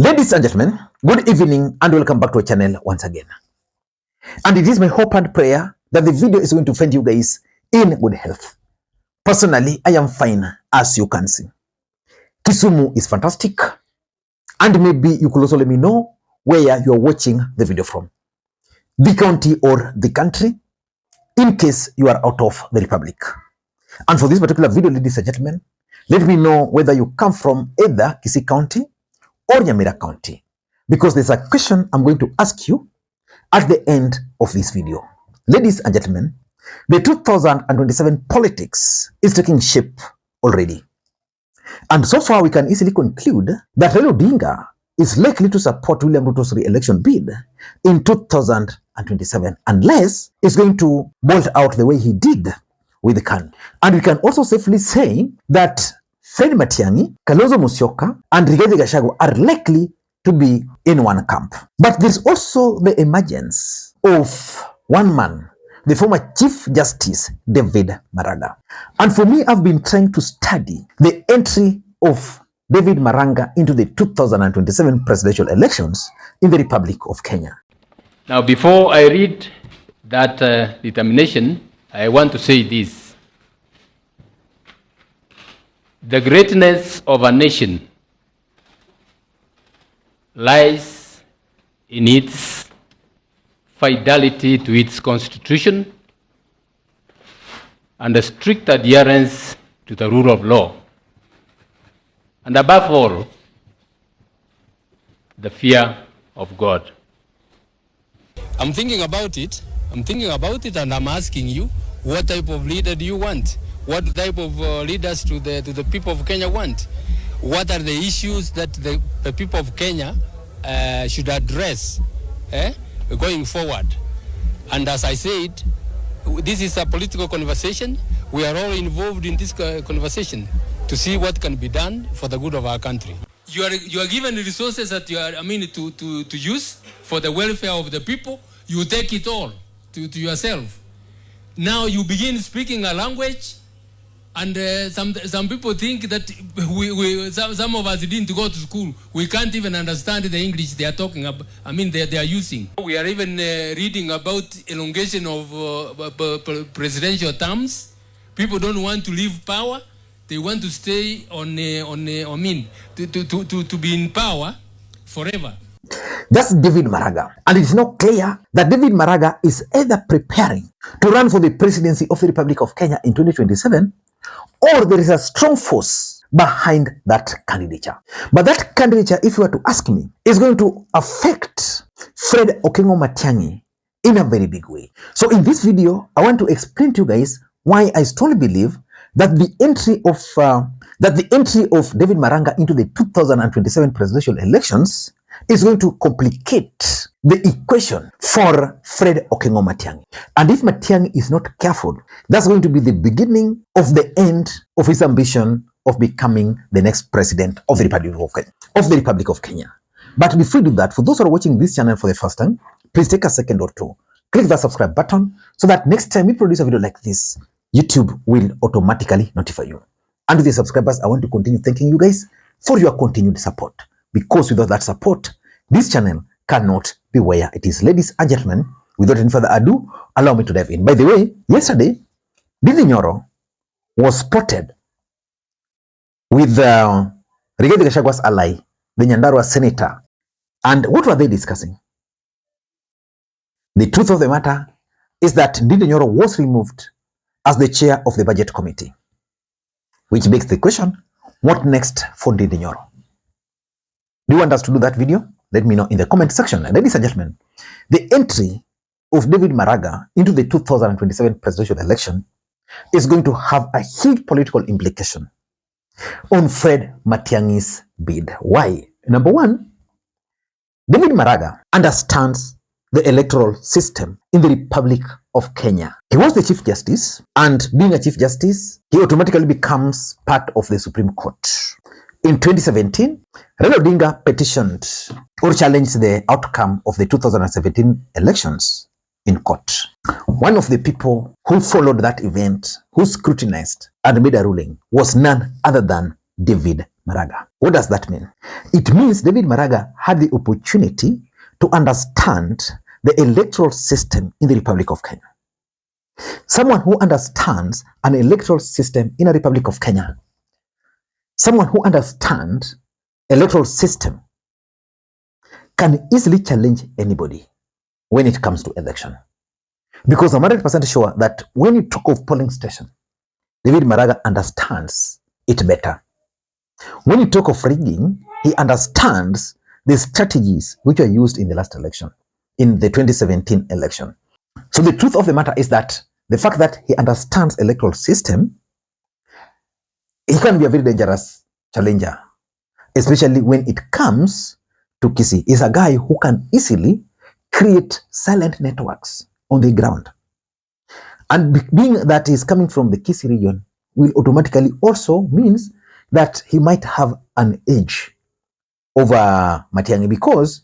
Ladies and gentlemen, good evening and welcome back to our channel once again. And it is my hope and prayer that the video is going to find you guys in good health. Personally, I am fine, as you can see. Kisumu is fantastic, and maybe you could also let me know where you are watching the video from. The county or the country, in case you are out of the republic. And for this particular video, ladies and gentlemen, let me know whether you come from either Kisii County or Maraga County, because there's a question I'm going to ask you at the end of this video. Ladies and gentlemen, the 2027 politics is taking shape already. And so far, we can easily conclude that Raila Odinga is likely to support William Ruto's re-election bid in 2027, unless he's going to bolt out the way he did with the CAN. And we can also safely say that Fred Matiang'i, Kalonzo Musyoka, and Rigathi Gachagua are likely to be in one camp. But there's also the emergence of one man, the former Chief Justice David Maraga. And for me, I've been trying to study the entry of David Maraga into the 2027 presidential elections in the Republic of Kenya. Now, before I read that determination, I want to say this. The greatness of a nation lies in its fidelity to its constitution and a strict adherence to the rule of law. And above all, the fear of God. I'm thinking about it, and I'm asking you, what type of leader do you want? What type of leaders do the people of Kenya want? What are the issues that the people of Kenya should address going forward? And as I said, this is a political conversation. We are all involved in this conversation to see what can be done for the good of our country. You are given the resources that you are, to use for the welfare of the people. You take it all to yourself. Now you begin speaking a language, and some people think that some of us didn't go to school. We can't even understand the English they are talking about. They are using. We are even reading about elongation of presidential terms. People don't want to leave power. They want to stay to be in power forever. That's David Maraga. And it's now clear that David Maraga is either preparing to run for the presidency of the Republic of Kenya in 2027, or there is a strong force behind that candidature. But that candidature, if you were to ask me, is going to affect Fred Matiang'i in a very big way. So in this video, I want to explain to you guys why I strongly believe that the entry of David Maraga into the 2027 presidential elections is going to complicate the equation for Fred Matiang'i. And if Matiang'i is not careful, that's going to be the beginning of the end of his ambition of becoming the next president of the Republic of Kenya. But before we do that, for those who are watching this channel for the first time, please take a second or two, click the subscribe button so that next time we produce a video like this, YouTube will automatically notify you. And with the subscribers, I want to continue thanking you guys for your continued support, because without that support, this channel cannot be where it is. Ladies and gentlemen, without any further ado, allow me to dive in. By the way, yesterday, Ndindi Nyoro was spotted with Rigathi Gachagua's ally, the Nyandarua senator. And what were they discussing? The truth of the matter is that Ndindi Nyoro was removed as the chair of the budget committee, which begs the question, what next for Ndindi Nyoro? Do you want us to do that video? Let me know in the comment section. Ladies and gentlemen, the entry of David Maraga into the 2027 presidential election is going to have a huge political implication on Fred Matiang'i's bid. Why? Number one, David Maraga understands the electoral system in the Republic of Kenya. He was the Chief Justice, and being a Chief Justice, he automatically becomes part of the Supreme Court. In 2017, Raila Odinga petitioned or challenged the outcome of the 2017 elections in court. One of the people who followed that event, who scrutinized and made a ruling, was none other than David Maraga. What does that mean? It means David Maraga had the opportunity to understand the electoral system in the Republic of Kenya. Someone who understands an electoral system in a Republic of Kenya, someone who understands electoral system can easily challenge anybody when it comes to election. Because I'm 100% sure that when you talk of polling station, David Maraga understands it better. When you talk of rigging, he understands the strategies which were used in the last election, in the 2017 election. So the truth of the matter is that the fact that he understands electoral system, he can be a very dangerous challenger, especially when it comes to Kisii. He's a guy who can easily create silent networks on the ground. And being that he's coming from the Kisii region will automatically also means that he might have an edge over Matiangi, because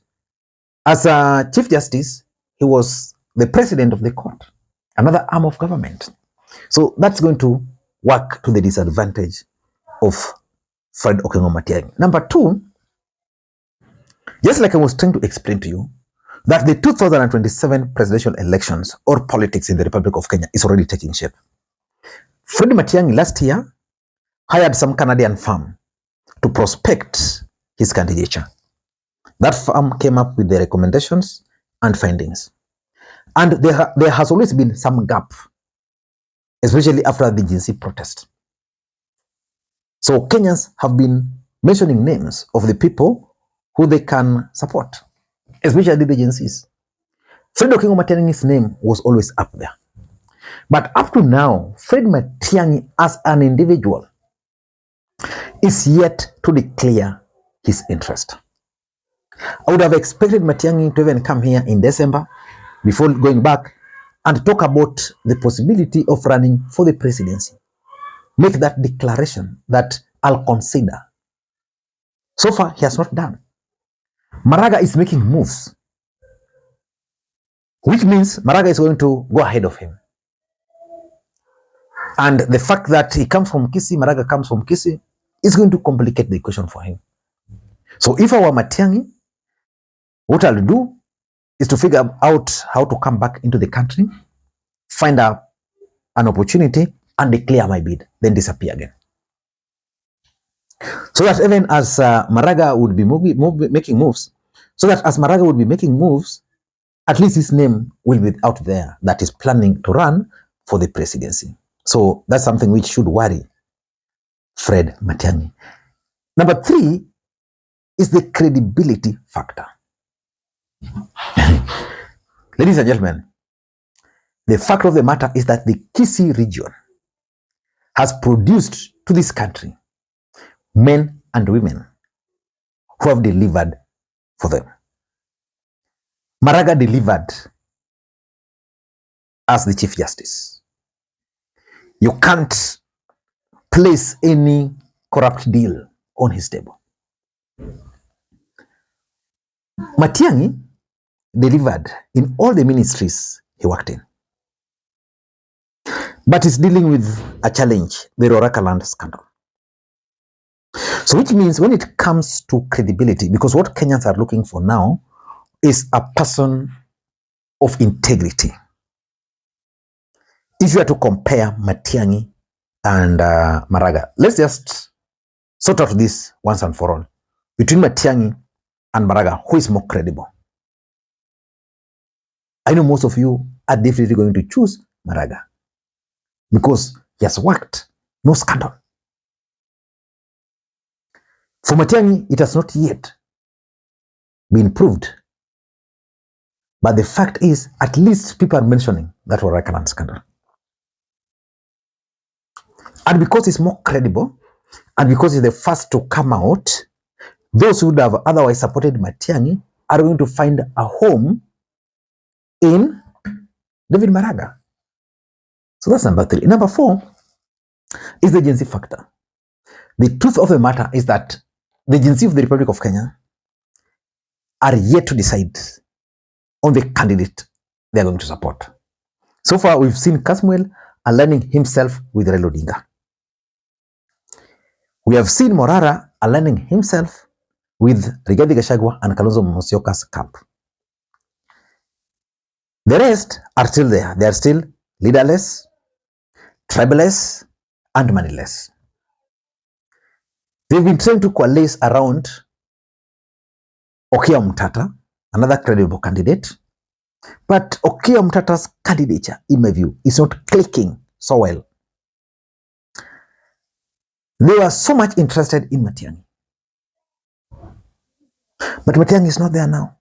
as a Chief Justice, he was the president of the court, another arm of government. So that's going to work to the disadvantage of Fred Matiang'i. Number two, just like I was trying to explain to you, that the 2027 presidential elections or politics in the Republic of Kenya is already taking shape. Fred Matiang'i last year hired some Canadian firm to prospect his candidature. That firm came up with the recommendations and findings. And there has always been some gap, especially after the Gen Z protest. So Kenyans have been mentioning names of the people who they can support, especially the Gen Zs. Fred Matiang'i's name was always up there. But up to now, Fred Matiang'i as an individual is yet to declare his interest. I would have expected Matiang'i to even come here in December before going back and talk about the possibility of running for the presidency. Make that declaration that I'll consider. So far, he has not done. Maraga is making moves, which means Maraga is going to go ahead of him. And the fact that he comes from Kisii, Maraga comes from Kisii, is going to complicate the equation for him. So if I were Matiang'i, what I'll do is to figure out how to come back into the country, find an opportunity, and declare my bid, then disappear again. So that even as Maraga would be making moves, at least his name will be out there that is planning to run for the presidency. So that's something which should worry Fred Matiang'i. Number three is the credibility factor. Ladies and gentlemen, the fact of the matter is that the Kisii region has produced to this country men and women who have delivered for them. Maraga delivered as the Chief Justice. You can't place any corrupt deal on his table. Matiang'i delivered in all the ministries he worked in, but is dealing with a challenge, the Maraga land scandal. So which means when it comes to credibility, because what Kenyans are looking for now is a person of integrity. If you are to compare Matiang'i and Maraga, let's just sort out this once and for all. Between Matiang'i and Maraga, who is more credible? I know most of you are definitely going to choose Maraga because he has worked, no scandal. For Matiang'i, it has not yet been proved. But the fact is, at least people are mentioning that Maraga scandal. And because it's more credible, and because it's the first to come out, those who would have otherwise supported Matiang'i are going to find a home in David Maraga. So that's number three. Number four is the Gen Z factor. The truth of the matter is that the Gen Z of the Republic of Kenya are yet to decide on the candidate they are going to support. So far, we've seen Kasmuel aligning himself with Raila Odinga. We have seen Morara aligning himself with Rigathi Gachagua and Kalonzo Musyoka's camp. The rest are still there. They are still leaderless, tribeless, and moneyless. They've been trying to coalesce around Okiya Omtatah, another credible candidate. But Okiya Omtatah's candidature, in my view, is not clicking so well. They were so much interested in Matiangi. But Matiangi is not there now.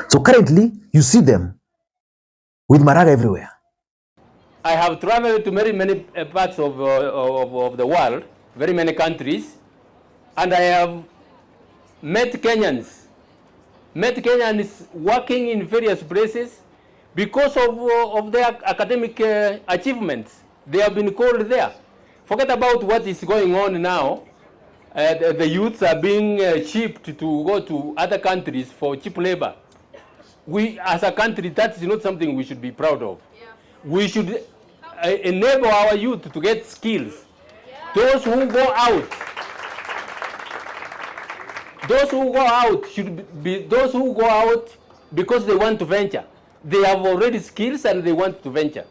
So currently, you see them with Maraga everywhere. I have traveled to many parts of the world, very many countries, and I have met Kenyans working in various places because of their academic achievements. They have been called there. Forget about what is going on now. The youths are being shipped to go to other countries for cheap labor. We, as a country, that is not something we should be proud of. Yeah. We should enable our youth to get skills. Yeah. Those who go out should be those who go out because they want to venture. They have already skills and they want to venture.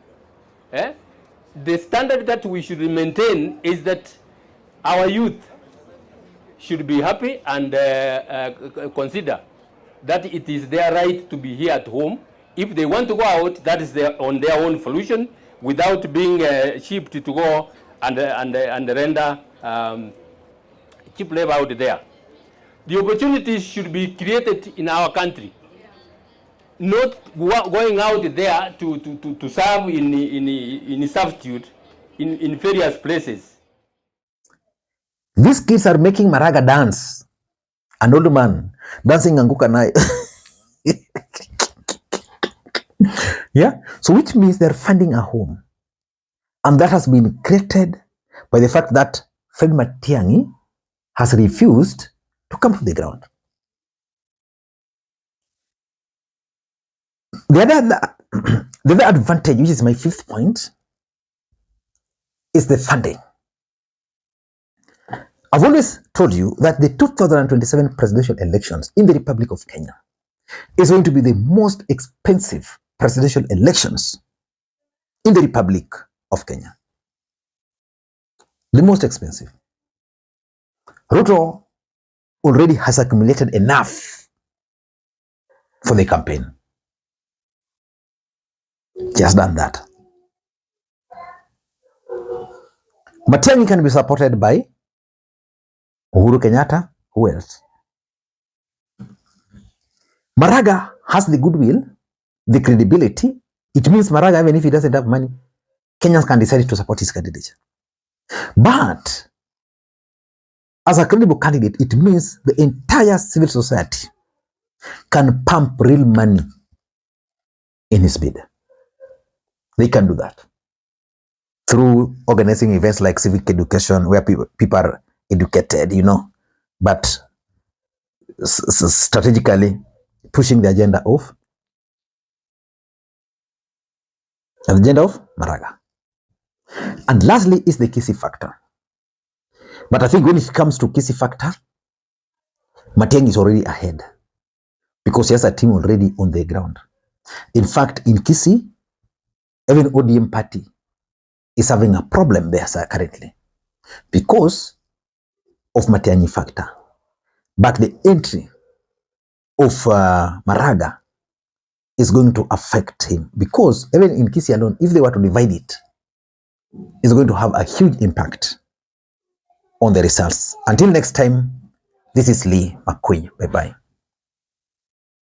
Eh? The standard that we should maintain is that our youth should be happy and consider that it is their right to be here at home. If they want to go out, that is on their own solution, without being shipped to go and render cheap labor out there. The opportunities should be created in our country, not going out there to serve in servitude in various places. These kids are making Maraga dance. An old man dancing Anguka Nai. Yeah, so which means they're funding a home. And that has been created by the fact that Fred Matiang'i has refused to come to the ground. The other advantage, which is my fifth point, is the funding. I've always told you that the 2027 presidential elections in the Republic of Kenya is going to be the most expensive presidential elections in the Republic of Kenya. The most expensive. Ruto already has accumulated enough for the campaign. He has done that. Matiangi can be supported by Uhuru Kenyatta. Who else? Maraga has the goodwill, the credibility. It means Maraga, even if he doesn't have money, Kenyans can decide to support his candidature. But as a credible candidate, it means the entire civil society can pump real money in his bid. They can do that through organizing events like civic education, where people are educated, but strategically pushing the agenda of Maraga. And lastly is the Kisii factor. But I think when it comes to Kisii factor, Matiangi is already ahead because he has a team already on the ground. In fact, in Kisii, even ODM party is having a problem there currently because of Matiangi factor. But the entry of Maraga is going to affect him because even in Kisii alone, if they were to divide it, it's going to have a huge impact on the results. Until next time, this is Lee McQueen. Bye-bye.